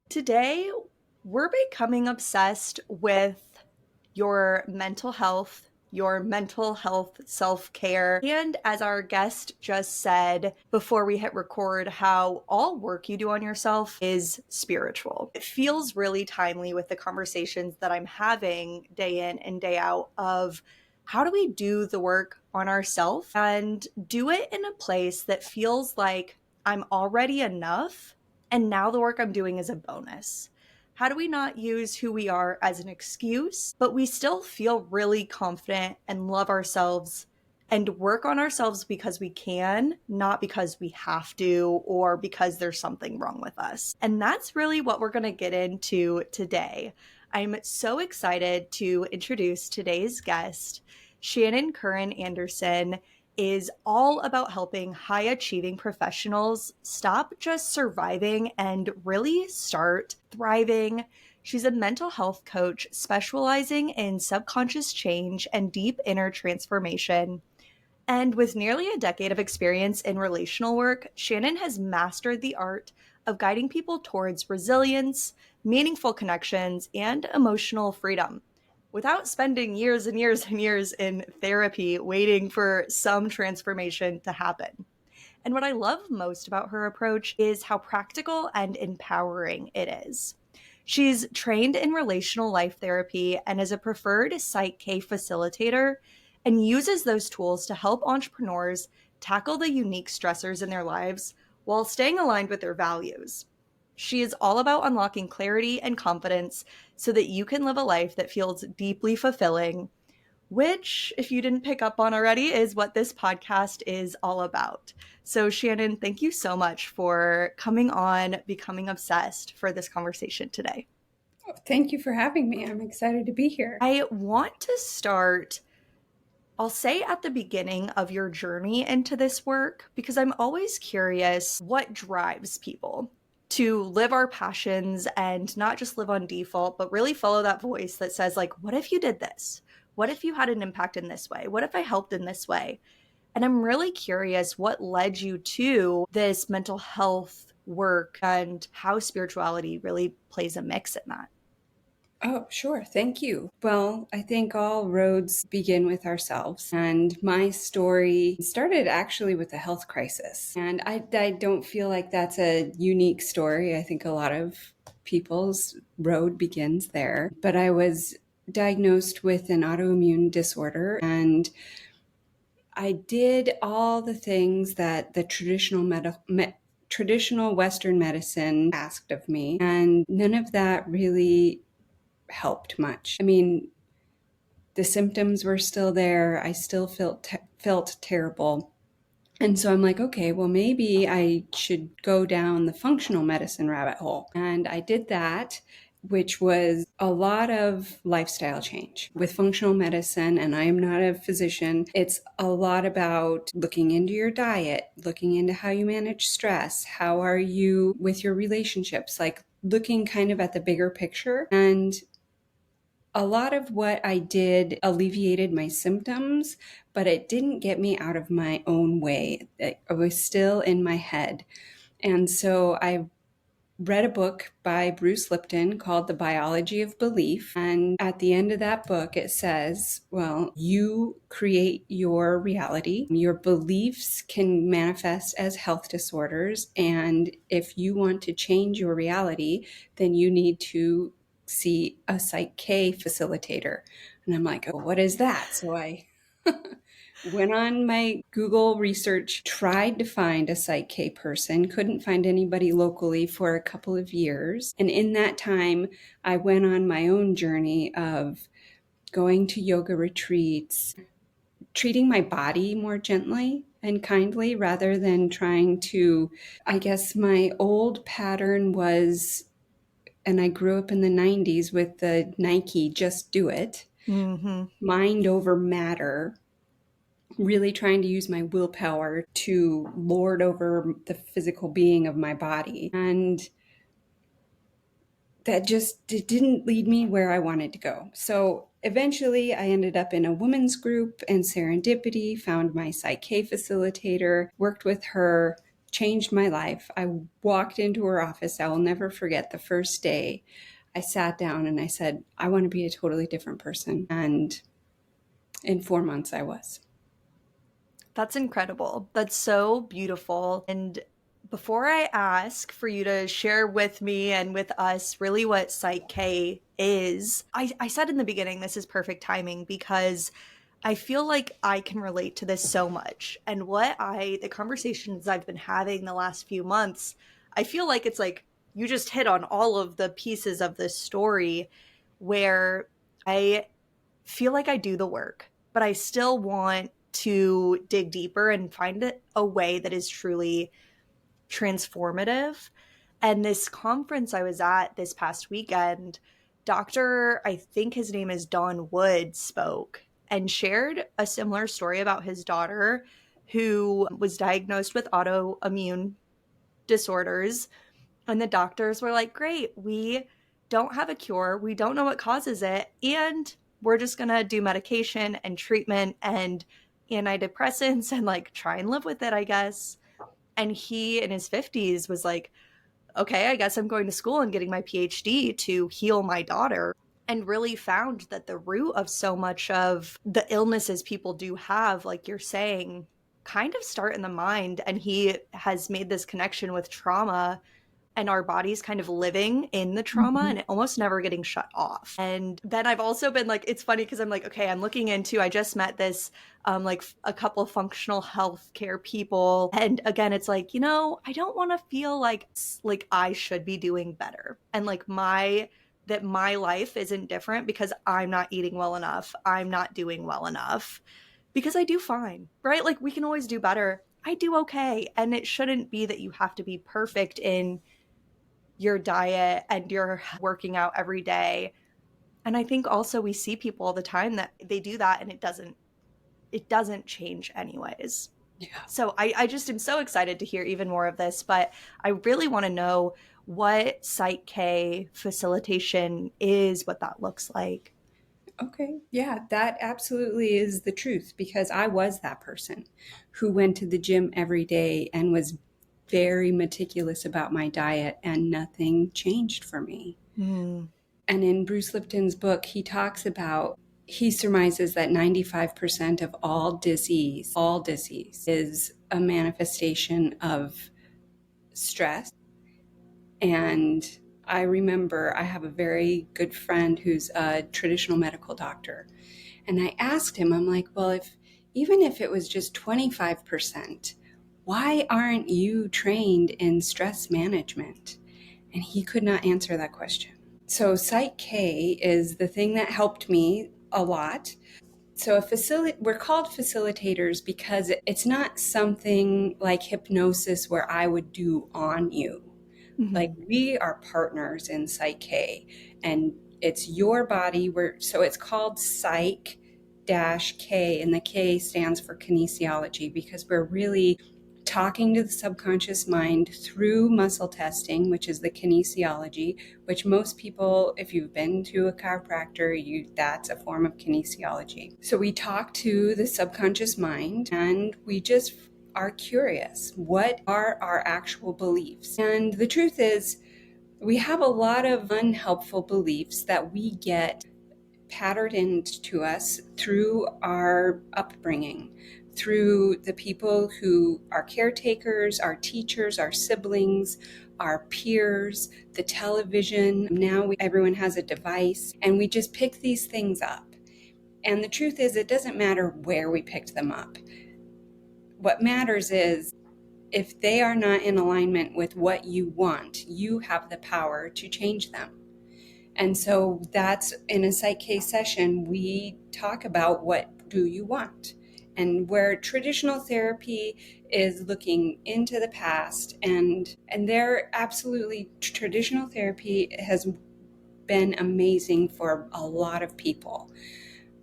Today, we're becoming obsessed with your mental health self care. And as our guest just said before we hit record, how all work you do on yourself is spiritual. It feels really timely with the conversations that I'm having day in and day out of how do we do the work on ourselves and do it in a place that feels like I'm already enough and now the work I'm doing is a bonus. How do we not use who we are as an excuse, but we still feel really confident and love ourselves and work on ourselves because we can, not because we have to or because there's something wrong with us? And that's really what we're going to get into today. I'm so excited to introduce today's guest. Shannon Curran Anderson is all about helping high achieving professionals stop just surviving and really start thriving. She's a mental health coach specializing in subconscious change and deep inner transformation. And with nearly a decade of experience in relational work, Shannon has mastered the art of guiding people towards resilience, meaningful connections, and emotional freedom without spending years and years and years in therapy waiting for some transformation to happen. And what I love most about her approach is how practical and empowering it is. She's trained in relational life therapy and is a preferred Psych-K facilitator and uses those tools to help entrepreneurs tackle the unique stressors in their lives while staying aligned with their values. She is all about unlocking clarity and confidence so that you can live a life that feels deeply fulfilling, which, if you didn't pick up on already, is what this podcast is all about. So, Shannon, thank you so much for coming on Becoming Obsessed for this conversation today. Oh, thank you for having me. I'm excited to be here. I want to start, I'll say at the beginning of your journey into this work, because I'm always curious what drives people to live our passions and not just live on default, but really follow that voice that says, like, what if you did this? What if you had an impact in this way? What if I helped in this way? And I'm really curious what led you to this mental health work and how spirituality really plays a mix in that. Oh, sure. Thank you. Well, I think all roads begin with ourselves. And my story started actually with a health crisis. And I don't feel like that's a unique story. I think a lot of people's road begins there. But I was diagnosed with an autoimmune disorder, and I did all the things that the traditional Western medicine asked of me, and none of that really helped much. I mean, the symptoms were still there. I still felt terrible. And so I'm like, okay, well, maybe I should go down the functional medicine rabbit hole. And I did that, which was a lot of lifestyle change with functional medicine. And I am not a physician. It's a lot about looking into your diet, looking into how you manage stress. How are you with your relationships? Like looking kind of at the bigger picture. And a lot of what I did alleviated my symptoms, but it didn't get me out of my own way. I was still in my head. And so I read a book by Bruce Lipton called The Biology of Belief. And at the end of that book, it says, well, you create your reality. Your beliefs can manifest as health disorders. And if you want to change your reality, then you need to see a Psych-K facilitator. And I'm like, oh, what is that? So I went on my Google research, tried to find a Psych-K person, couldn't find anybody locally for a couple of years. And in that time, I went on my own journey of going to yoga retreats, treating my body more gently and kindly rather than trying to, I guess my old pattern was, and I grew up in the 90s with the Nike, just do it, mind over matter, really trying to use my willpower to lord over the physical being of my body. And that just it didn't lead me where I wanted to go. So eventually I ended up in a women's group and serendipity, found my Psych-K facilitator, worked with her, changed my life. I walked into her office. I will never forget the first day. I sat down and I said, I want to be a totally different person. And in 4 months, I was. That's incredible. That's so beautiful. And before I ask for you to share with me and with us really what Psych-K is, I said in the beginning, this is perfect timing because I feel like I can relate to this so much. And the conversations I've been having the last few months, I feel like it's like you just hit on all of the pieces of this story where I feel like I do the work, but I still want to dig deeper and find a way that is truly transformative. And this conference I was at this past weekend, I think his name is Don Wood, spoke and shared a similar story about his daughter who was diagnosed with autoimmune disorders. And the doctors were like, great, we don't have a cure. We don't know what causes it. And we're just going to do medication and treatment and antidepressants and like try and live with it, I guess. And he in his 50s was like, okay, I guess I'm going to school and getting my PhD to heal my daughter. And really found that the root of so much of the illnesses people do have, like you're saying, kind of start in the mind. And he has made this connection with trauma and our bodies kind of living in the trauma Mhm. and it almost never getting shut off. And then I've also been like, it's funny because I'm like, okay, I'm looking into, I just met this like a couple of functional healthcare people. And again, it's like, I don't want to feel like I should be doing better. And like that my life isn't different because I'm not eating well enough. I'm not doing well enough because I do fine, right? Like we can always do better. I do okay. And it shouldn't be that you have to be perfect in your diet and you're working out every day. And I think also we see people all the time that they do that and it doesn't change anyways. Yeah. So I just am so excited to hear even more of this, but I really want to know what Psych-K facilitation is, what that looks like. Okay. Yeah, that absolutely is the truth because I was that person who went to the gym every day and was very meticulous about my diet, and nothing changed for me. Mm. And in Bruce Lipton's book, he surmises that 95% of all disease is a manifestation of stress. And I remember I have a very good friend who's a traditional medical doctor. And I asked him, I'm like, well, even if it was just 25%, why aren't you trained in stress management? And he could not answer that question. So Psych-K is the thing that helped me a lot. So we're called facilitators because it's not something like hypnosis where I would do on you. Like, Mm-hmm. we are partners in Psych-K, and it's your body. So it's called Psych-K, and the K stands for kinesiology because we're really talking to the subconscious mind through muscle testing, which is the kinesiology, which most people, if you've been to a chiropractor, that's a form of kinesiology. So we talk to the subconscious mind and we just are curious. What are our actual beliefs? And the truth is, we have a lot of unhelpful beliefs that we get patterned into us through our upbringing, through the people who are caretakers, our teachers, our siblings, our peers, the television. Now everyone has a device, and we just pick these things up. And the truth is, it doesn't matter where we picked them up. What matters is if they are not in alignment with what you want, you have the power to change them. And so that's in a Psych-K session, we talk about what do you want? And where traditional therapy is looking into the past, and there absolutely, traditional therapy has been amazing for a lot of people.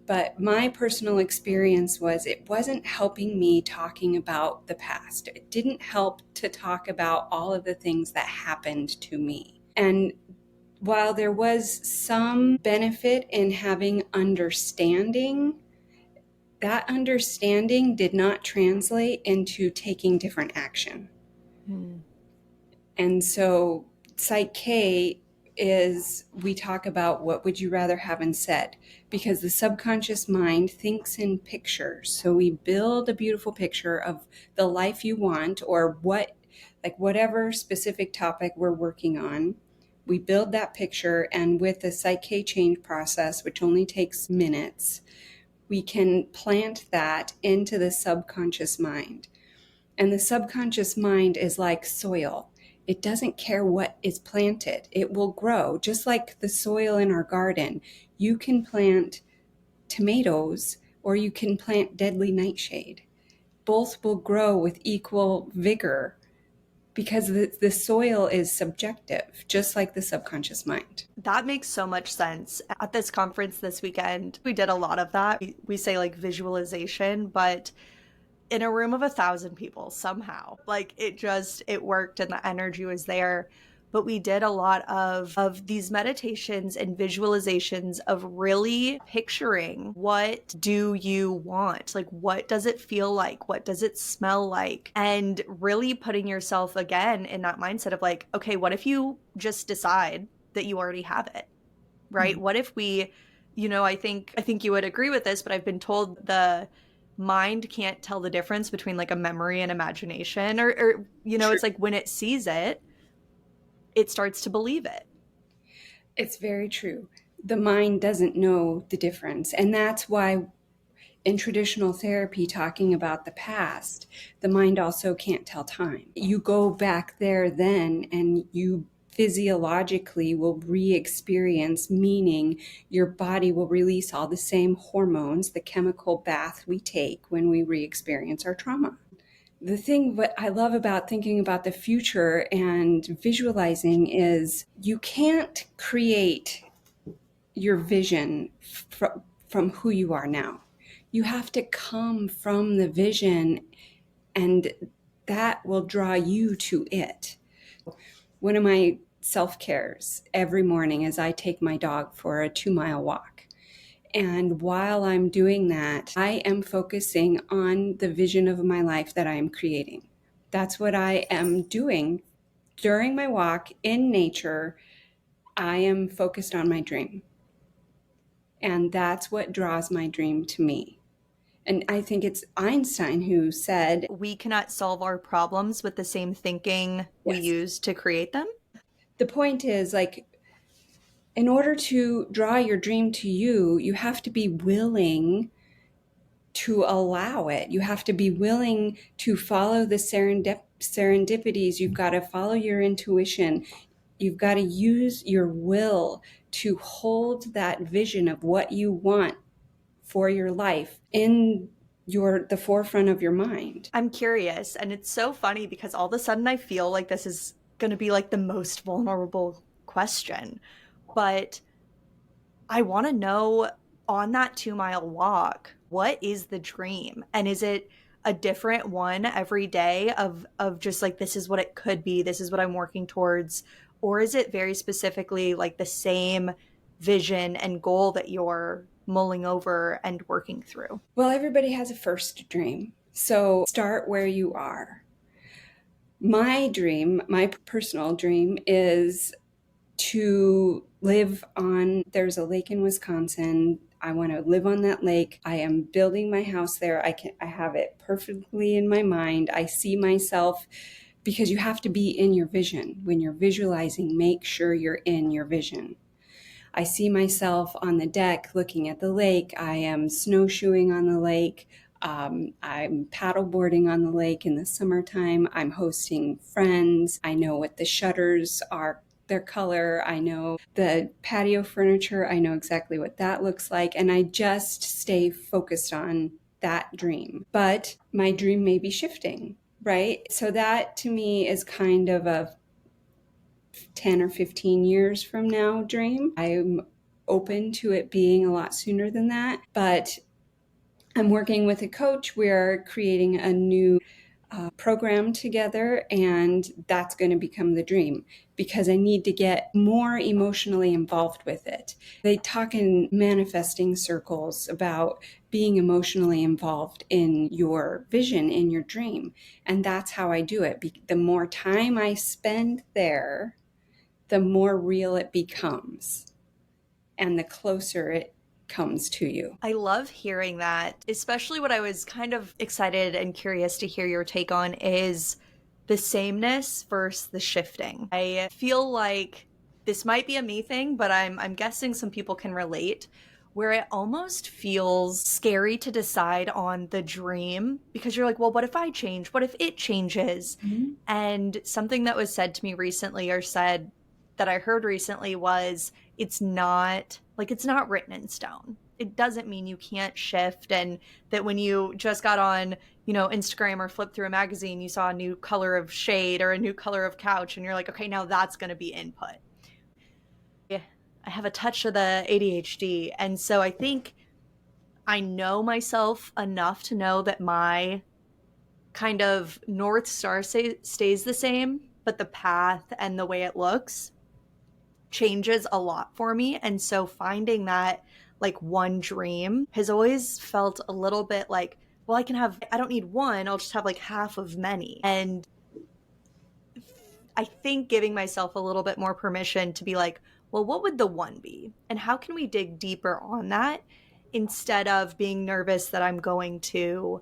But my personal experience was it wasn't helping me talking about the past. It didn't help to talk about all of the things that happened to me. And while there was some benefit in having understanding, that understanding did not translate into taking different action. Hmm. And so Psych-K is, we talk about what would you rather have instead, because the subconscious mind thinks in pictures. So we build a beautiful picture of the life you want, or what, like whatever specific topic we're working on. We build that picture, and with the Psych-K change process, which only takes minutes, we can plant that into the subconscious mind. And the subconscious mind is like soil. It doesn't care what is planted. It will grow, just like the soil in our garden. You can plant tomatoes or you can plant deadly nightshade. Both will grow with equal vigor because the soil is subjective, just like the subconscious mind. That makes so much sense. At this conference this weekend, we did a lot of that. We say like visualization, but in a room of 1,000 people somehow, like it worked and the energy was there. But we did a lot of these meditations and visualizations of really picturing, what do you want, like what does it feel like, what does it smell like, and really putting yourself again in that mindset of like, okay, what if you just decide that you already have it, right? What if we, I think you would agree with this, but I've been told the mind can't tell the difference between like a memory and imagination, or True. it's like when it sees it, it starts to believe it. It's very true. The mind doesn't know the difference. And that's why in traditional therapy, talking about the past, the mind also can't tell time. You go back there then, and you physiologically will re-experience, meaning your body will release all the same hormones, the chemical bath we take when we re-experience our trauma. The thing what I love about thinking about the future and visualizing is you can't create your vision from who you are now. You have to come from the vision, and that will draw you to it. One of my self cares every morning is I take my dog for a 2 mile walk. And while I'm doing that, I am focusing on the vision of my life that I am creating. That's what I am doing during my walk in nature. I am focused on my dream. And that's what draws my dream to me. And I think it's Einstein who said, We cannot solve our problems with the same thinking we yes, use to create them. the point is, like, in order to draw your dream to you, you have to be willing to allow it. You have to be willing to follow the serendipities. You've got to follow your intuition. You've got to use your will to hold that vision of what you want for your life in the forefront of your mind. I'm curious, and it's so funny because all of a sudden I feel like this is going to be like the most vulnerable question. But I want to know, on that 2 mile walk, what is the dream? And is it a different one every day of just like, this is what it could be, this is what I'm working towards? Or is it very specifically like the same vision and goal that you're mulling over and working through? Well, everybody has a first dream. So start where you are. My dream, my personal dream, is to live on, there's a lake in Wisconsin. I want to live on that lake. I am building my house there. I have it perfectly in my mind. I see myself, because you have to be in your vision. When you're visualizing, make sure you're in your vision. I see myself on the deck looking at the lake. I am snowshoeing on the lake. I'm paddleboarding on the lake in the summertime. I'm hosting friends. I know what the shutters are, their color. I know the patio furniture. I know exactly what that looks like. And I just stay focused on that dream. But my dream may be shifting, right? So that to me is kind of a 10 or 15 years from now dream. I'm open to it being a lot sooner than that, but I'm working with a coach. We're creating a new program together, and that's going to become the dream because I need to get more emotionally involved with it. They talk in manifesting circles about being emotionally involved in your vision, in your dream. And that's how I do it. The more time I spend there, the more real it becomes and the closer it comes to you. I love hearing that, especially what I was kind of excited and curious to hear your take on is the sameness versus the shifting. I feel like this might be a me thing, but I'm guessing some people can relate where it almost feels scary to decide on the dream because you're like, well, what if I change? What if it changes? Mm-hmm. And something that was said to me recently or said that I heard recently was it's not written in stone. It doesn't mean you can't shift and that when you just got on, Instagram or flipped through a magazine, you saw a new color of shade or a new color of couch and you're like, okay, now that's going to be input. Yeah, I have a touch of the ADHD. And so I think I know myself enough to know that my kind of North Star stays the same, but the path and the way it looks changes a lot for me. And so finding that like one dream has always felt a little bit like, well, I don't need one, I'll just have like half of many. And I think giving myself a little bit more permission to be like, well, what would the one be? And how can we dig deeper on that instead of being nervous that I'm going to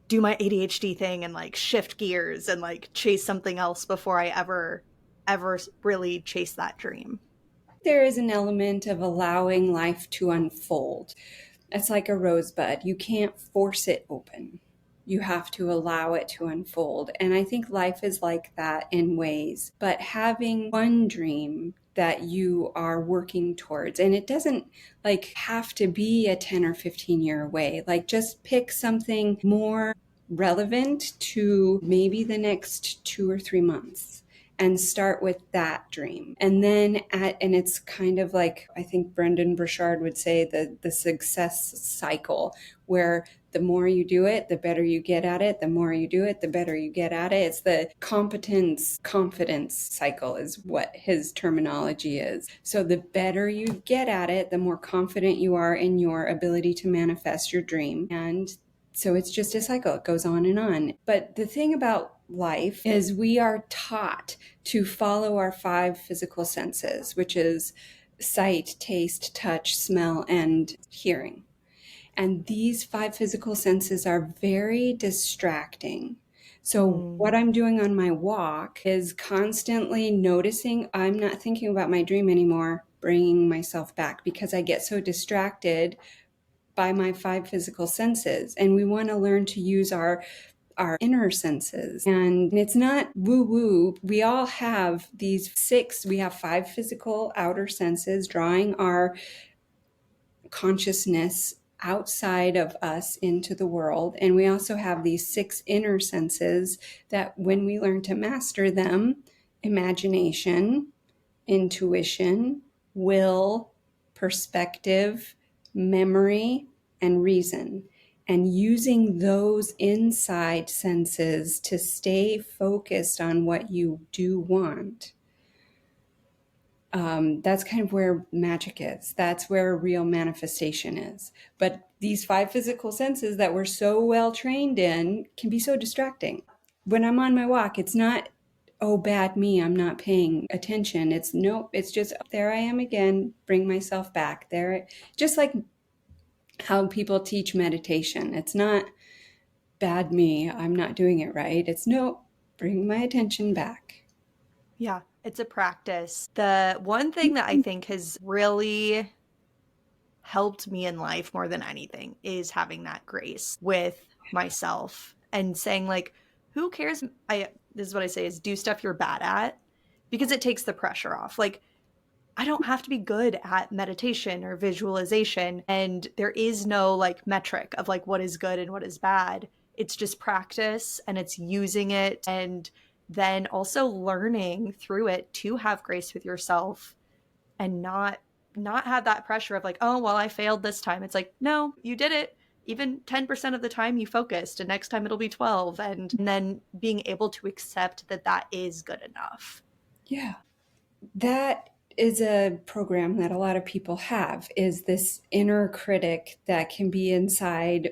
do my ADHD thing and like shift gears and like chase something else before I ever really chase that dream. There is an element of allowing life to unfold. It's like a rosebud. You can't force it open. You have to allow it to unfold. And I think life is like that in ways. But having one dream that you are working towards, and it doesn't like have to be a 10 or 15 year away. Like just pick something more relevant to maybe the next 2 or 3 months and start with that dream. And then and it's kind of like, I think Brendan Burchard would say the success cycle, where the more you do it, the better you get at it. The more you do it, the better you get at it. It's the competence confidence cycle is what his terminology is. So the better you get at it, the more confident you are in your ability to manifest your dream. And so it's just a cycle. It goes on and on. But the thing about life is we are taught to follow our 5 physical senses, which is sight, taste, touch, smell, and hearing. And these 5 physical senses are very distracting. So what I'm doing on my walk is constantly noticing I'm not thinking about my dream anymore, bringing myself back because I get so distracted by my 5 physical senses. And we want to learn to use our inner senses. And it's not woo woo. We all have these 6, we have 5 physical outer senses drawing our consciousness outside of us into the world. And we also have these 6 inner senses that when we learn to master them, imagination, intuition, will, perspective, memory, and reason. And using those inside senses to stay focused on what you do want. That's kind of where magic is. That's where real manifestation is. But these 5 physical senses that we're so well trained in can be so distracting. When I'm on my walk, it's not, oh, bad me, I'm not paying attention. It's nope, it's just, there I am again, bring myself back. There, just like how people teach meditation. It's not bad me, I'm not doing it right. It's nope, bring my attention back. Yeah, it's a practice. The one thing that I think has really helped me in life more than anything is having that grace with myself and saying like, who cares? This is what I say is do stuff you're bad at because it takes the pressure off. Like I don't have to be good at meditation or visualization. And there is no like metric of like what is good and what is bad. It's just practice and it's using it and then also learning through it to have grace with yourself and not have that pressure of like, oh, well, I failed this time. It's like, no, you did it. even 10% of the time you focused, and next time it'll be 12. And then being able to accept that that is good enough. Yeah. That is a program that a lot of people have, is this inner critic that can be inside.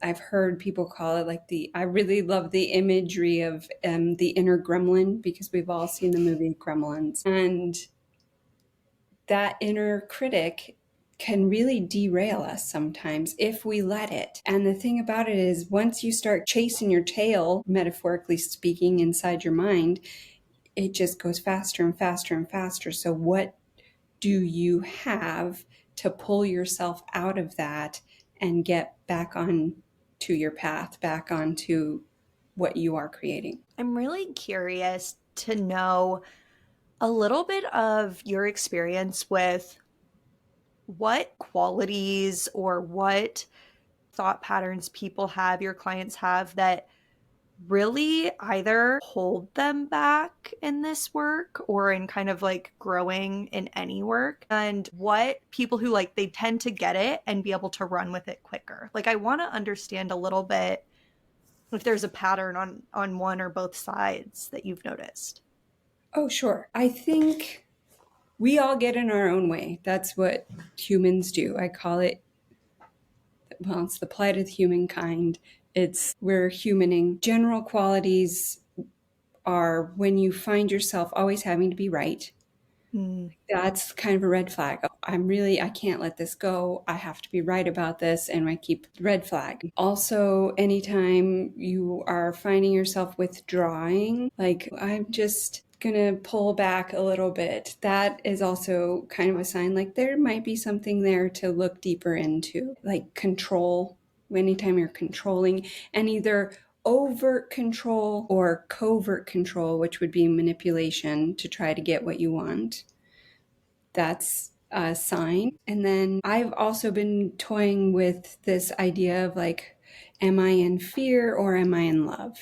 I've heard people call it like I really love the imagery of the inner gremlin, because we've all seen the movie Gremlins. And that inner critic can really derail us sometimes if we let it. And the thing about it is, once you start chasing your tail, metaphorically speaking, inside your mind, it just goes faster and faster and faster. So what do you have to pull yourself out of that and get back on to your path, back onto what you are creating? I'm really curious to know a little bit of your experience with what qualities or what thought patterns people have, your clients have, that really either hold them back in this work or in kind of like growing in any work, and what people who like they tend to get it and be able to run with it quicker. Like, I want to understand a little bit if there's a pattern on one or both sides that you've noticed. Oh, sure. I think we all get in our own way. That's what humans do. I call it, well, it's the plight of humankind. We're humaning. General qualities are when you find yourself always having to be right. Mm. That's kind of a red flag. I can't let this go. I have to be right about this. And I keep red flag. Also, anytime you are finding yourself withdrawing, like, I'm just gonna pull back a little bit, that is also kind of a sign like there might be something there to look deeper into. Like control, anytime you're controlling, and either overt control or covert control, which would be manipulation to try to get what you want. That's a sign. And then I've also been toying with this idea of like, am I in fear or am I in love?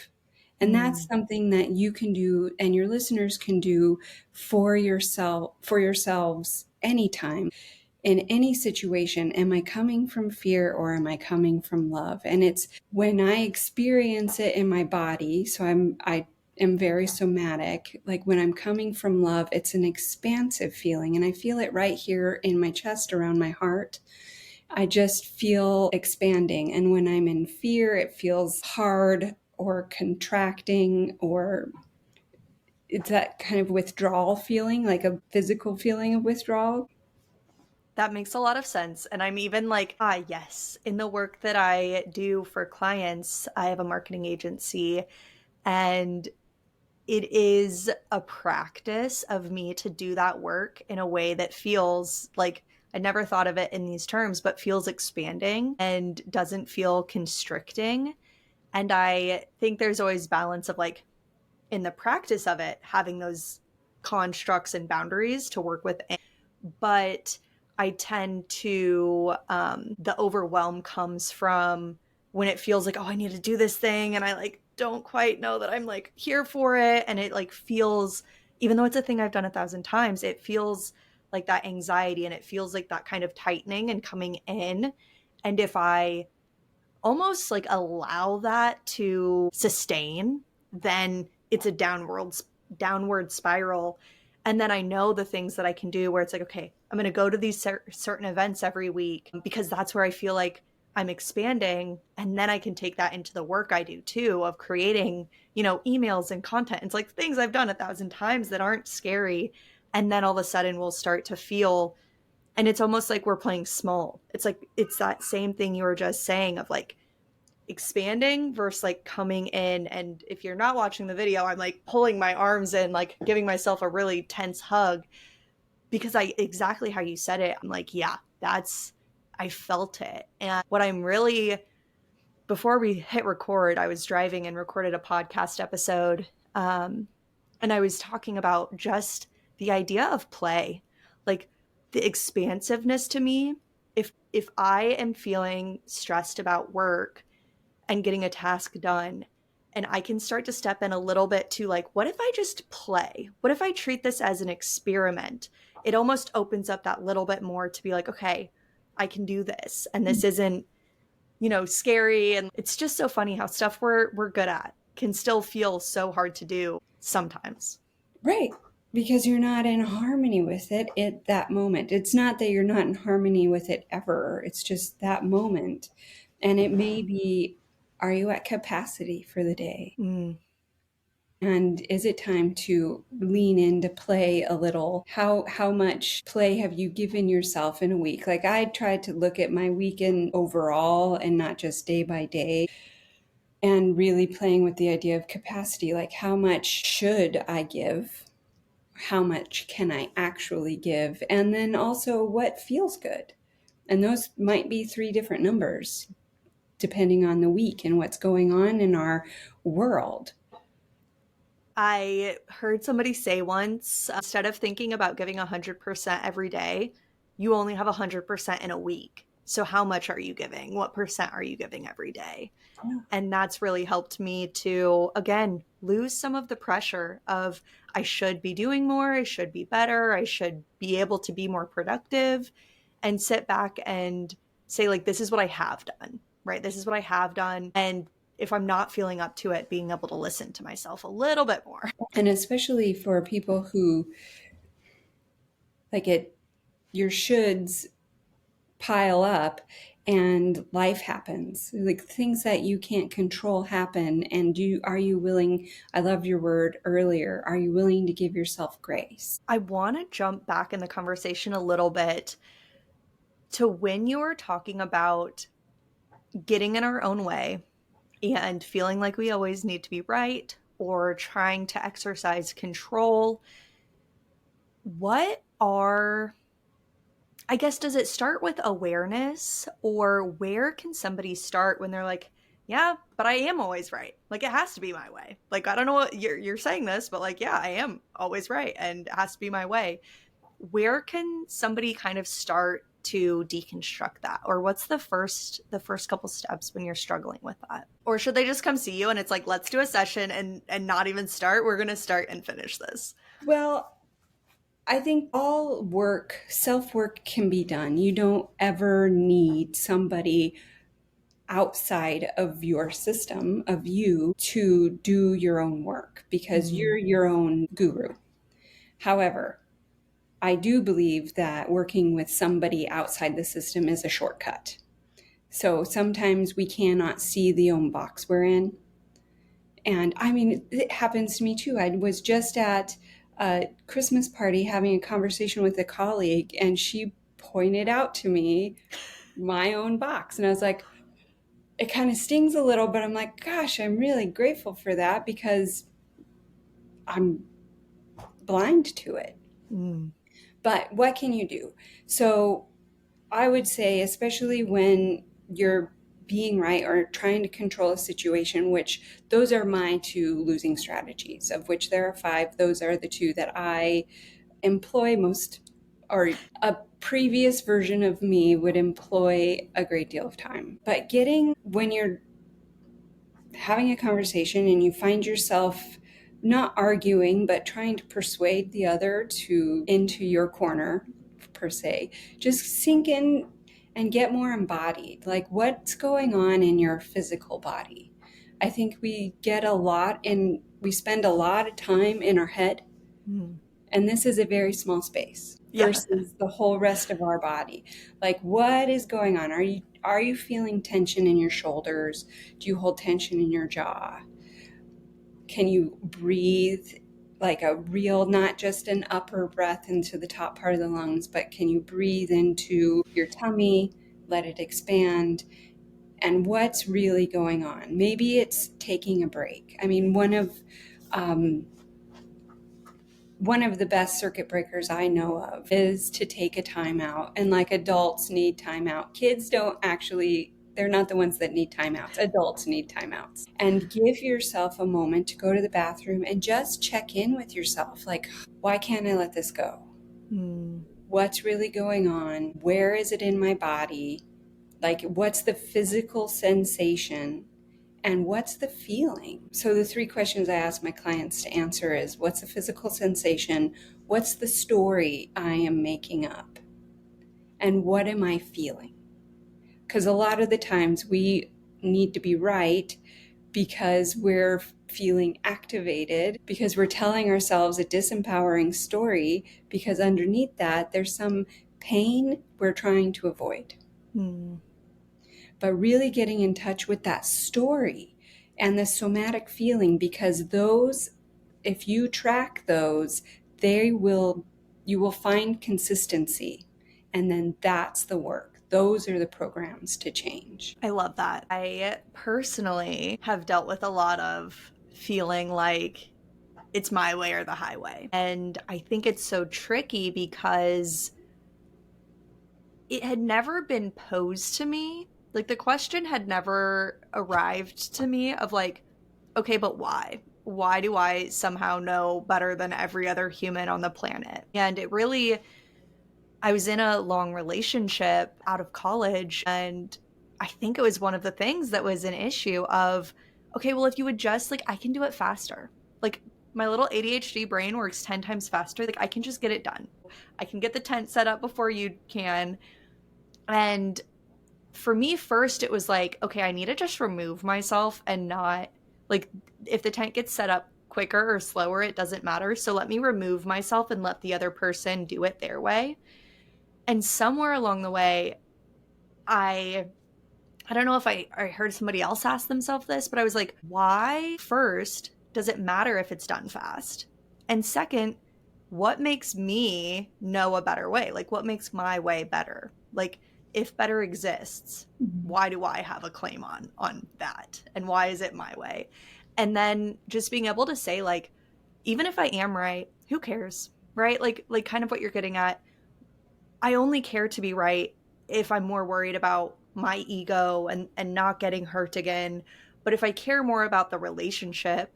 And that's something that you can do and your listeners can do for yourselves anytime, in any situation. Am I coming from fear or am I coming from love? And it's when I experience it in my body. So I am very somatic. Like when I'm coming from love, it's an expansive feeling, and I feel it right here in my chest around my heart. I just feel expanding. And when I'm in fear, it feels hard or contracting, or it's that kind of withdrawal feeling, like a physical feeling of withdrawal. That makes a lot of sense. And I'm even like, yes, in the work that I do for clients, I have a marketing agency, and it is a practice of me to do that work in a way that feels like, I never thought of it in these terms, but feels expanding and doesn't feel constricting. And I think there's always balance of like, in the practice of it, having those constructs and boundaries to work with. But I tend to, the overwhelm comes from when it feels like, oh, I need to do this thing. And I like don't quite know that I'm like here for it. And it like feels, even though it's a thing I've done 1,000 times, it feels like that anxiety, and it feels like that kind of tightening and coming in. And if I almost like allow that to sustain, then it's a downward spiral. And then I know the things that I can do where it's like, okay, I'm going to go to these certain events every week because that's where I feel like I'm expanding. And then I can take that into the work I do too, of creating, emails and content. It's like things I've done 1,000 times that aren't scary. And then all of a sudden we'll start to feel, and it's almost like we're playing small. It's like, it's that same thing you were just saying of like expanding versus like coming in. And if you're not watching the video, I'm like pulling my arms in, like giving myself a really tense hug, because exactly how you said it, I'm like, yeah, I felt it. And what I'm really, before we hit record, I was driving and recorded a podcast episode. And I was talking about just the idea of play, like the expansiveness to me. If I am feeling stressed about work and getting a task done, and I can start to step in a little bit to like, what if I just play? What if I treat this as an experiment? It almost opens up that little bit more to be like, okay, I can do this. And this isn't scary. And it's just so funny how stuff we're good at can still feel so hard to do sometimes. Right. Because you're not in harmony with it at that moment. It's not that you're not in harmony with it ever. It's just that moment. And it may be, are you at capacity for the day? Mm. And is it time to lean into play a little? How much play have you given yourself in a week? Like I tried to look at my weekend overall and not just day by day, and really playing with the idea of capacity. Like how much should I give? How much can I actually give? And then also what feels good. And those might be three different numbers depending on the week and what's going on in our world. I heard somebody say once, instead of thinking about giving 100% every day, you only have 100% in a week. So how much are you giving? What percent are you giving every day? And that's really helped me to, again, lose some of the pressure of I should be doing more, I should be better, I should be able to be more productive, and sit back and say, like, this is what I have done, right? This is what I have done. And if I'm not feeling up to it, being able to listen to myself a little bit more. And especially for people who like it, your shoulds pile up and life happens, like things that you can't control happen. And are you willing, I love your word earlier, are you willing to give yourself grace? I want to jump back in the conversation a little bit to when you were talking about getting in our own way and feeling like we always need to be right or trying to exercise control. What are, I guess, does it start with awareness, or where can somebody start when they're like, yeah, but I am always right. Like it has to be my way. Like I don't know what you're saying this, but like yeah, I am always right and it has to be my way. Where can somebody kind of start to deconstruct that, or what's the first couple steps when you're struggling with that? Or should they just come see you and it's like, let's do a session and not even start, we're going to start and finish this? Well, I think all work, self work can be done. You don't ever need somebody outside of your system, of you, to do your own work because Mm. you're your own guru. However, I do believe that working with somebody outside the system is a shortcut. So sometimes we cannot see the own box we're in. And I mean, it happens to me too. I was just at a Christmas party having a conversation with a colleague, and she pointed out to me my own box. And I was like, it kind of stings a little, but I'm like, gosh, I'm really grateful for that because I'm blind to it. Mm. But what can you do? So I would say, especially when you're being right or trying to control a situation, which those are my two losing strategies, of which there are five. Those are the two that I employ most, or a previous version of me would employ a great deal of time. But when you're having a conversation and you find yourself not arguing, but trying to persuade the other to into your corner, per se, just sink in and get more embodied. Like what's going on in your physical body? I think we spend a lot of time in our head, Mm. and this is a very small space Yeah. versus the whole rest of our body. Like what is going on? Are you feeling tension in your shoulders? Do you hold tension in your jaw? Can you breathe like a real, not just an upper breath into the top part of the lungs, but can you breathe into your tummy, let it expand? And what's really going on? Maybe it's taking a break. I mean, um, one of the best circuit breakers I know of is to take a timeout. And like adults need timeout. Kids don't actually, they're not the ones that need timeouts. Adults need timeouts. And give yourself a moment to go to the bathroom and just check in with yourself. Like, why can't I let this go? Mm. What's really going on? Where is it in my body? Like, what's the physical sensation? And what's the feeling? So the three questions I ask my clients to answer is, what's the physical sensation? What's the story I am making up? And what am I feeling? Because a lot of the times we need to be right because we're feeling activated, because we're telling ourselves a disempowering story, because underneath that, there's some pain we're trying to avoid. Mm. But really getting in touch with that story and the somatic feeling, because those, if you track those, you will find consistency. And then that's the work. Those are the programs to change. I love that. I personally have dealt with a lot of feeling like it's my way or the highway. And I think it's so tricky because it had never been posed to me. Like the question had never arrived to me of like, okay, but why? Why do I somehow know better than every other human on the planet? And it really, I was in a long relationship out of college, and I think it was one of the things that was an issue of, okay, well, if you would just like, I can do it faster. Like, my little ADHD brain works 10 times faster. Like, I can just get it done. I can get the tent set up before you can. And for me, first, it was like, okay, I need to just remove myself and not, like, if the tent gets set up quicker or slower, it doesn't matter. So let me remove myself and let the other person do it their way. And somewhere along the way, I I don't know if I heard somebody else ask themselves this, but I was like, why first does it matter if it's done fast? And second, what makes me know a better way? Like what makes my way better? Like if better exists, why do I have a claim on that? And why is it my way? And then just being able to say like even if I am right, who cares? Right? Like kind of what you're getting at. I only care to be right if I'm more worried about my ego and not getting hurt again. But if I care more about the relationship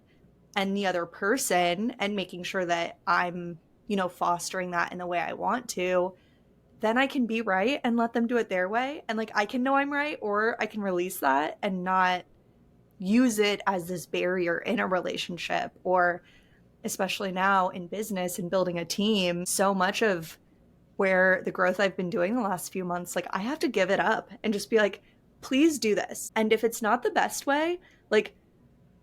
and the other person and making sure that I'm, fostering that in the way I want to, then I can be right and let them do it their way. And like I can know I'm right, or I can release that and not use it as this barrier in a relationship, or especially now in business and building a team. So much of where the growth I've been doing the last few months, like I have to give it up and just be like, please do this. And if it's not the best way, like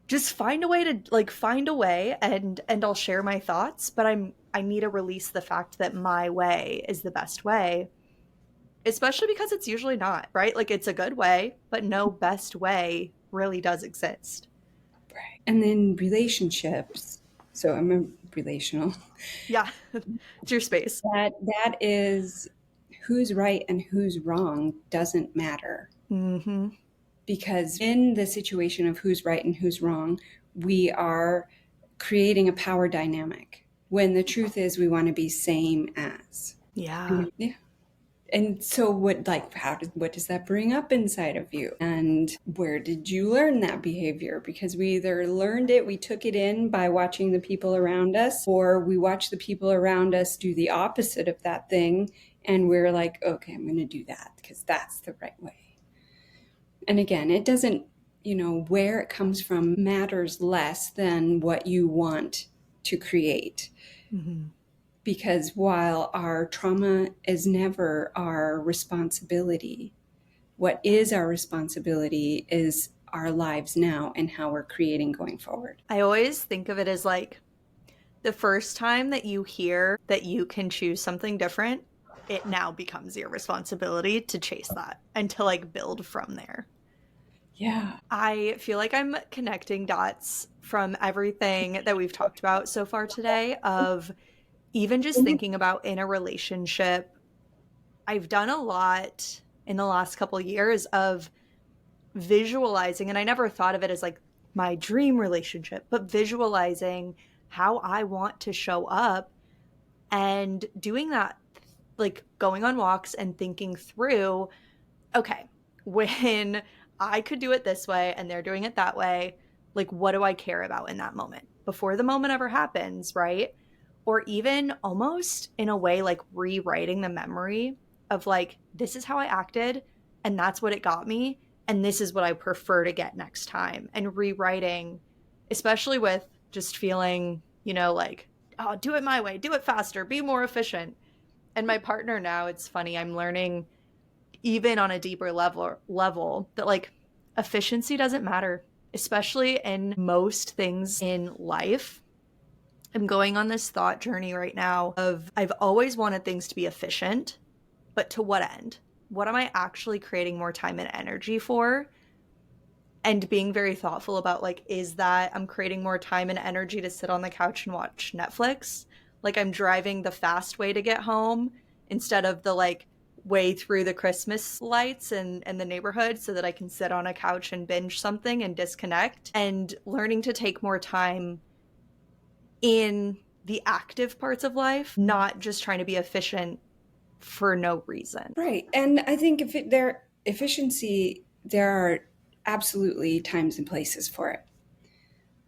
just find a way to like find a way, and I'll share my thoughts, but I need to release the fact that my way is the best way, especially because it's usually not, right? Like it's a good way, but no best way really does exist. Right. And then relationships. So I'm a relational. Yeah. It's your space. That is who's right and who's wrong doesn't matter. Mm-hmm. Because in the situation of who's right and who's wrong, we are creating a power dynamic when the truth is we want to be same as. Yeah. Yeah. And so what does that bring up inside of you? And where did you learn that behavior? Because we either learned it, we took it in by watching the people around us, or we watch the people around us do the opposite of that thing. And we're like, okay, I'm going to do that because that's the right way. And again, it doesn't, where it comes from matters less than what you want to create. Mm-hmm. Because while our trauma is never our responsibility, what is our responsibility is our lives now and how we're creating going forward. I always think of it as like the first time that you hear that you can choose something different, it now becomes your responsibility to chase that and to like build from there. Yeah. I feel like I'm connecting dots from everything that we've talked about so far today, of even just thinking about in a relationship. I've done a lot in the last couple of years of visualizing, and I never thought of it as like my dream relationship, but visualizing how I want to show up and doing that, like going on walks and thinking through, okay, when I could do it this way and they're doing it that way, like what do I care about in that moment before the moment ever happens, right? Or even almost in a way like rewriting the memory of like, this is how I acted and that's what it got me. And this is what I prefer to get next time. And rewriting, especially with just feeling, like, oh, do it my way, do it faster, be more efficient. And my partner now, it's funny, I'm learning even on a deeper level that like efficiency doesn't matter, especially in most things in life. I'm going on this thought journey right now of I've always wanted things to be efficient, but to what end? What am I actually creating more time and energy for? And being very thoughtful about like, is that I'm creating more time and energy to sit on the couch and watch Netflix? Like I'm driving the fast way to get home instead of the like way through the Christmas lights and the neighborhood so that I can sit on a couch and binge something and disconnect, and learning to take more time in the active parts of life, not just trying to be efficient for no reason. Right. And I think if there efficiency, there are absolutely times and places for it.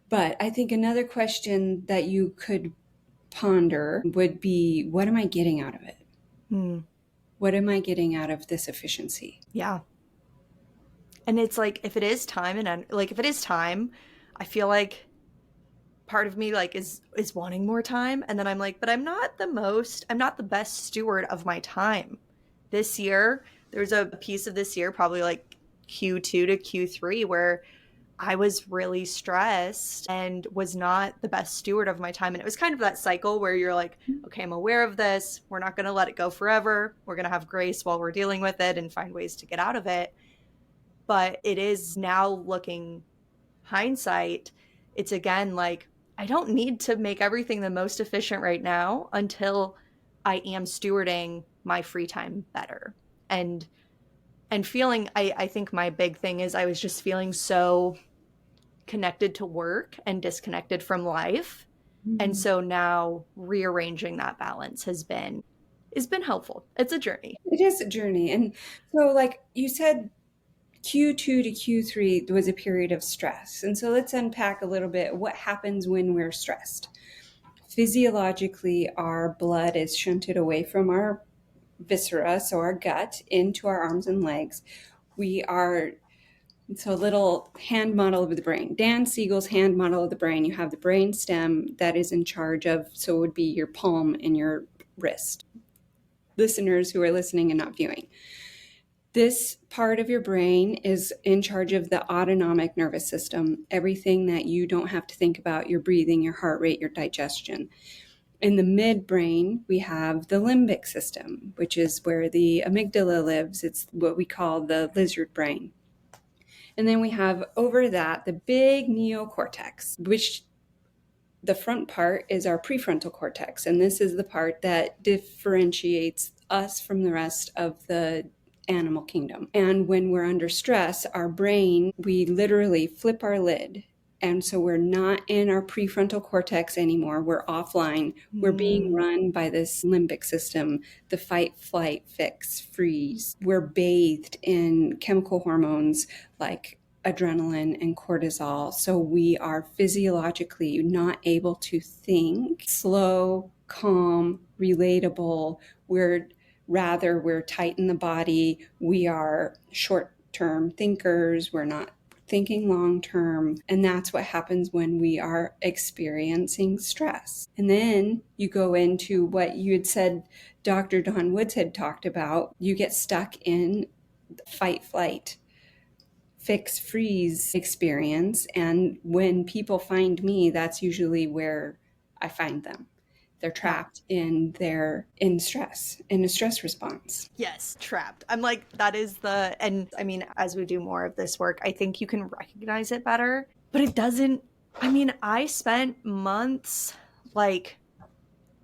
But I think another question that you could ponder would be, what am I getting out of it? What am I getting out of this efficiency? Yeah. And it's like, if it is time like if it is time, I feel like part of me like is wanting more time, and then I'm like, but I'm not the best steward of my time. This year, there's a piece of this year, probably like Q2 to Q3, where I was really stressed and was not the best steward of my time. And it was kind of that cycle where you're like, okay, I'm aware of this. We're not going to let it go forever. We're going to have grace while we're dealing with it and find ways to get out of it. But it is now, looking hindsight, it's again like, I don't need to make everything the most efficient right now until I am stewarding my free time better. And feeling, I think my big thing is I was just feeling so connected to work and disconnected from life. And so now rearranging that balance has been helpful. It's a journey. It is a journey. And so, like you said, Q2 to Q3 was a period of stress. And so let's unpack a little bit what happens when we're stressed. Physiologically, our blood is shunted away from our viscera, so our gut, into our arms and legs. So a little hand model of the brain. Dan Siegel's hand model of the brain. You have the brain stem that is in charge of, so it would be your palm and your wrist. Listeners who are listening and not viewing. This part of your brain is in charge of the autonomic nervous system, everything that you don't have to think about, your breathing, your heart rate, your digestion. In the midbrain, we have the limbic system, which is where the amygdala lives. It's what we call the lizard brain. And then we have over that the big neocortex, which the front part is our prefrontal cortex. And this is the part that differentiates us from the rest of the animal kingdom. And when we're under stress, our brain, we literally flip our lid. And so we're not in our prefrontal cortex anymore. We're offline. We're being run by this limbic system, the fight, flight, fix, freeze. We're bathed in chemical hormones like adrenaline and cortisol. So we are physiologically not able to think slow, calm, relatable. We're tight in the body. We are short-term thinkers. We're not thinking long-term. And that's what happens when we are experiencing stress. And then you go into what you had said, Dr. Don Woods had talked about. You get stuck in fight, flight, fix, freeze experience. And when people find me, that's usually where I find them. They're trapped in stress, in a stress response. Yes, trapped. I'm like, and I mean, as we do more of this work, I think you can recognize it better, but it doesn't. I mean, I spent months like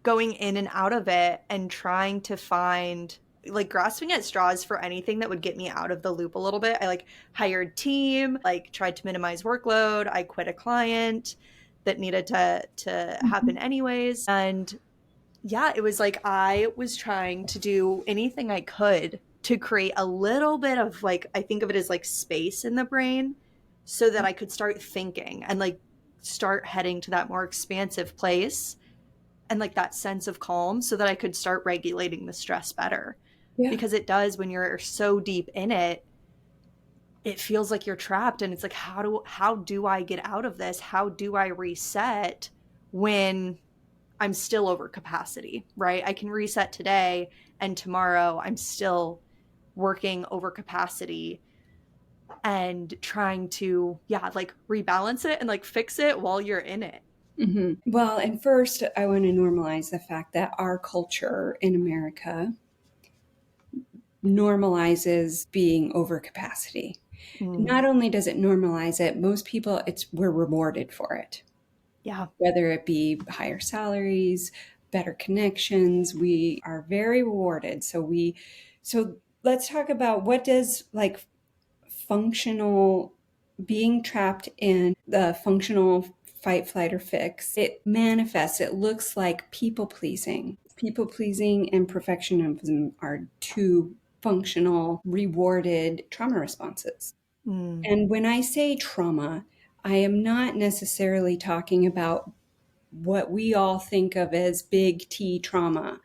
going in and out of it and trying to find, like, grasping at straws for anything that would get me out of the loop a little bit. I like hired team, like tried to minimize workload. I quit a client that needed to happen anyways. And yeah, it was like I was trying to do anything I could to create a little bit of, like, I think of it as like space in the brain so that I could start thinking and like start heading to that more expansive place and like that sense of calm so that I could start regulating the stress better. Yeah. Because it does, when you're so deep in it, it feels like you're trapped, and it's like, how do I get out of this? How do I reset when I'm still over capacity, right? I can reset today, and tomorrow I'm still working over capacity and trying to, yeah, like rebalance it and like fix it while you're in it. Mm-hmm. Well, and first, I want to normalize the fact that our culture in America normalizes being over capacity. Mm, Not only does it normalize it, most people, we're rewarded for it, yeah. whether it be higher salaries, better connections. We are very rewarded. So let's talk about what does like functional being trapped in the functional fight, flight, or fix. It manifests, it looks like people pleasing. People pleasing and perfectionism are two functional, rewarded trauma responses. Mm, And when I say trauma, I am not necessarily talking about what we all think of as big T trauma.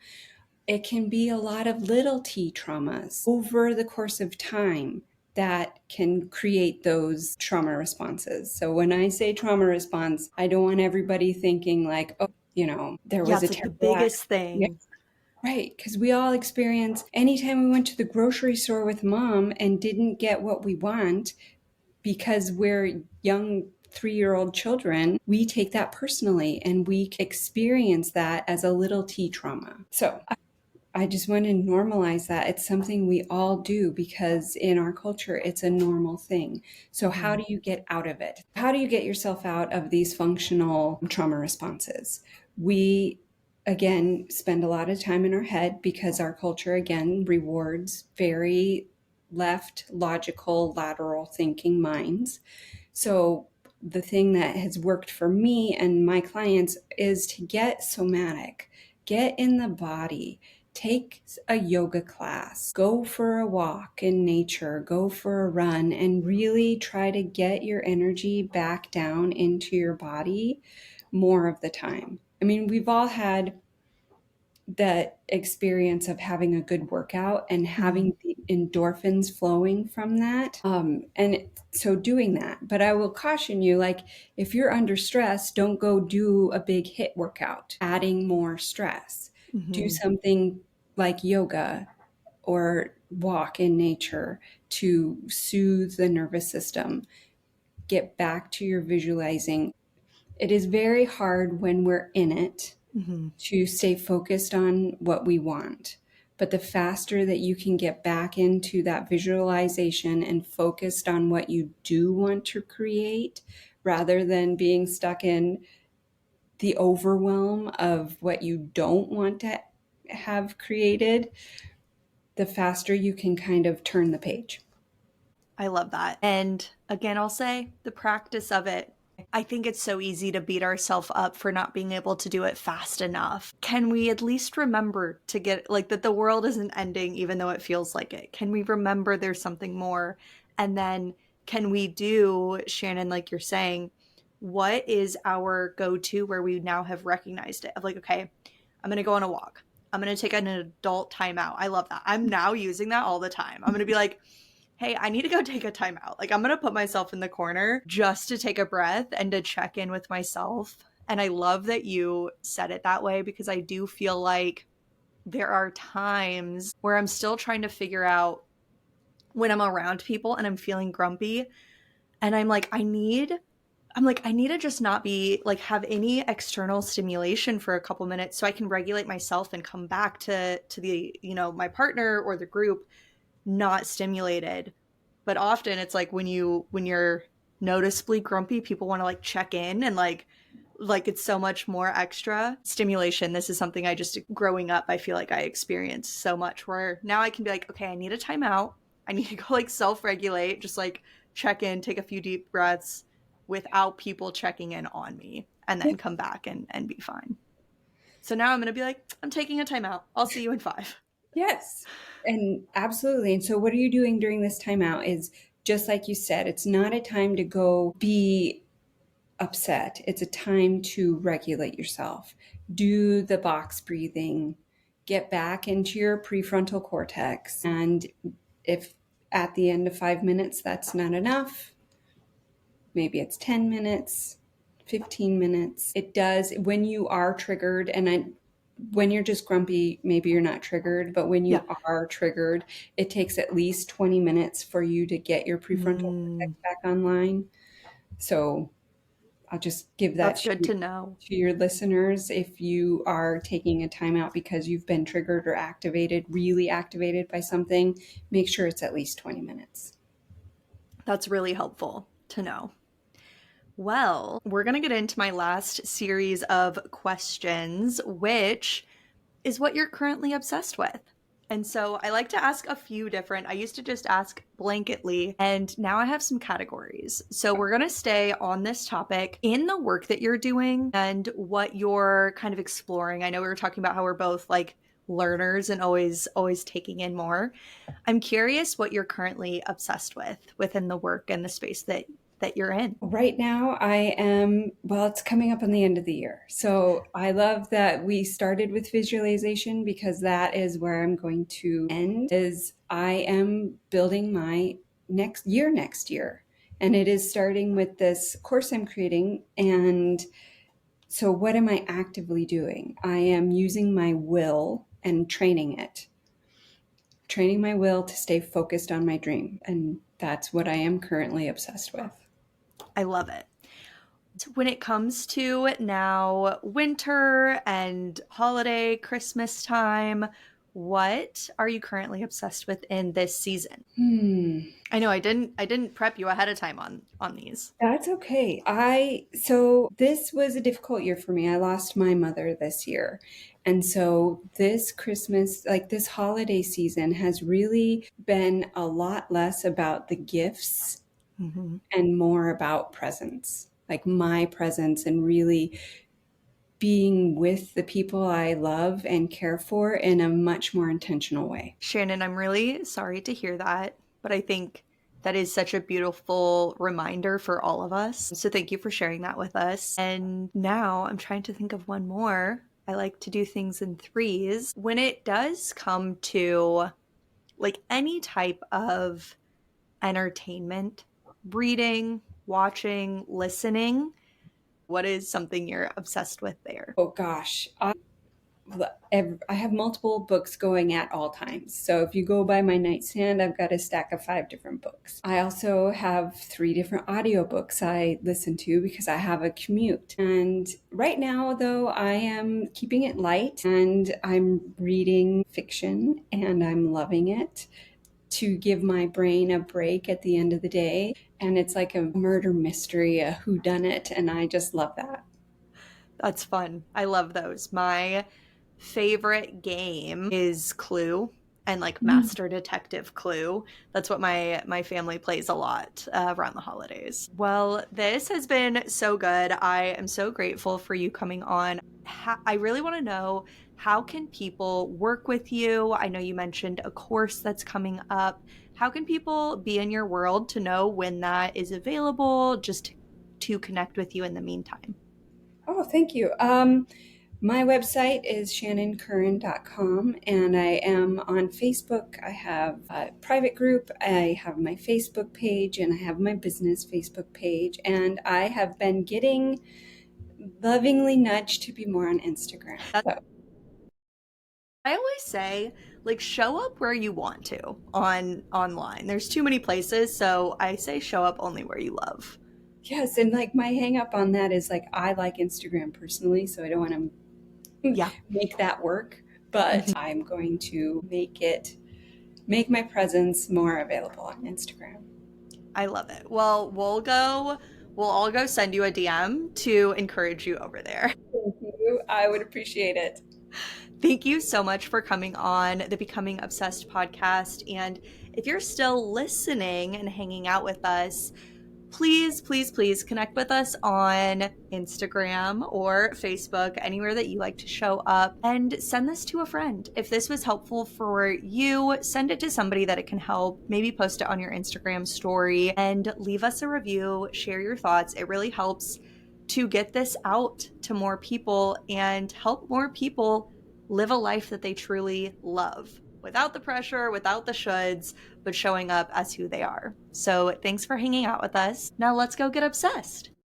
It can be a lot of little t traumas over the course of time that can create those trauma responses. So when I say trauma response, I don't want everybody thinking like, oh, there yeah, was a it's like the terrible biggest accident. Yeah, thing. right. Because we all experience anytime we went to the grocery store with mom and didn't get what we want because we're young 3-year-old children, we take that personally and we experience that as a little t trauma. So I just want to normalize that. It's something we all do because in our culture, it's a normal thing. So, how Mm, do you get out of it? How do you get yourself out of these functional trauma responses? We, again, spend a lot of time in our head because our culture, again, rewards very left, logical, lateral thinking minds. So, the thing that has worked for me and my clients is to get somatic, get in the body, take a yoga class, go for a walk in nature, go for a run, and really try to get your energy back down into your body more of the time. I mean, we've all had that experience of having a good workout and mhm. having the endorphins flowing from that. So doing that. But I will caution you, like, if you're under stress, don't go do a big hit workout, adding more stress. Do Mhm. something like yoga or walk in nature to soothe the nervous system. Get back to your visualizing. It is very hard when we're in it Mhm. to stay focused on what we want. But the faster that you can get back into that visualization and focused on what you do want to create, rather than being stuck in the overwhelm of what you don't want to have created, the faster you can kind of turn the page. I love that. And again, I'll say the practice of it. I think it's so easy to beat ourselves up for not being able to do it fast enough. Can we at least remember to get like that the world isn't ending even though it feels like it? Can we remember there's something more? And then can we do, Shannon, like you're saying, what is our go to where we now have recognized it? Of like, okay, I'm going to go on a walk. I'm going to take an adult timeout. I love that. I'm now using that all the time. I'm going to be like, hey, I need to go take a timeout. Like, I'm going to put myself in the corner just to take a breath and to check in with myself. And I love that you said it that way because I do feel like there are times where I'm still trying to figure out when I'm around people and I'm feeling grumpy and I need to just not be like have any external stimulation for a couple minutes so I can regulate myself and come back to the, my partner or the group not stimulated. But often it's like when you're noticeably grumpy, people want to like check in and like it's so much more extra stimulation. This is something I just growing up, I feel like I experienced so much where now I can be like, okay, I need a timeout. I need to go like self-regulate, just like check in, take a few deep breaths without people checking in on me and then come back and be fine. So now I'm gonna be like, I'm taking a timeout. I'll see you in 5. Yes, and absolutely. And so, what are you doing during this timeout? Is just like you said, it's not a time to go be upset. It's a time to regulate yourself. Do the box breathing, get back into your prefrontal cortex. And if at the end of 5 minutes that's not enough, maybe it's 10 minutes, 15 minutes. It does when you are triggered. And when you're just grumpy, maybe you're not triggered, but when Yeah. you are triggered, it takes at least 20 minutes for you to get your prefrontal cortex Mm, back online. So I'll just give that that's good to know. to your listeners. If you are taking a timeout because you've been triggered or activated, really activated by something, make sure it's at least 20 minutes. That's really helpful to know. Well, we're going to get into my last series of questions, which is what you're currently obsessed with. And so I like to ask a few different, I used to just ask blanketly, and now I have some categories. So we're going to stay on this topic in the work that you're doing and what you're kind of exploring. I know we were talking about how we're both like learners and always taking in more. I'm curious what you're currently obsessed with within the work and the space that you're in. Right now, I am, well, it's coming up on the end of the year. So I love that we started with visualization because that is where I'm going to end, is I am building my next year. And it is starting with this course I'm creating. And so what am I actively doing? I am using my will and training my will to stay focused on my dream. And that's what I am currently obsessed with. I love it. When it comes to now winter and holiday, Christmas time, what are you currently obsessed with in this season? Hmm. I know I didn't prep you ahead of time on these. That's okay. So this was a difficult year for me. I lost my mother this year. And so this Christmas, like this holiday season, has really been a lot less about the gifts Mm-hmm. and more about presence, like my presence and really being with the people I love and care for in a much more intentional way. Shannon, I'm really sorry to hear that, but I think that is such a beautiful reminder for all of us. So thank you for sharing that with us. And now I'm trying to think of one more. I like to do things in threes. When it does come to like any type of entertainment, reading, watching, listening, what is something you're obsessed with there? Oh gosh, I have multiple books going at all times. So if you go by my nightstand, I've got a stack of 5 different books. I also have 3 different audiobooks I listen to because I have a commute. And right now, though, I am keeping it light and I'm reading fiction and I'm loving it to give my brain a break at the end of the day. And it's like a murder mystery, a whodunit, and I just love that. That's fun. I love those. My favorite game is Clue and like Master Detective Clue. That's what my family plays a lot around the holidays. Well, this has been so good. I am so grateful for you coming on. I really want to know, how can people work with you? I know you mentioned a course that's coming up. How can people be in your world to know when that is available, just to connect with you in the meantime? Oh, thank you. My website is shannoncurran.com and I am on Facebook. I have a private group, I have my Facebook page, and I have my business Facebook page. And I have been getting lovingly nudged to be more on Instagram. So, I always say, like, show up where you want to on online. There's too many places, so I say show up only where you love. yes, and like my hang up on that is like I like Instagram personally, so I don't want to Yeah. make that work, but I'm going to make my presence more available on Instagram. I love it. Well, we'll all go send you a DM to encourage you over there. Thank you. I would appreciate it. Thank you so much for coming on the Becoming Obsessed podcast. And if you're still listening and hanging out with us, please connect with us on Instagram or Facebook, anywhere that you like to show up, and send this to a friend. If this was helpful for you, send it to somebody that it can help. Maybe post it on your Instagram story and leave us a review, share your thoughts. It really helps to get this out to more people and help more people live a life that they truly love without the pressure, without the shoulds, but showing up as who they are. So thanks for hanging out with us. Now let's go get obsessed.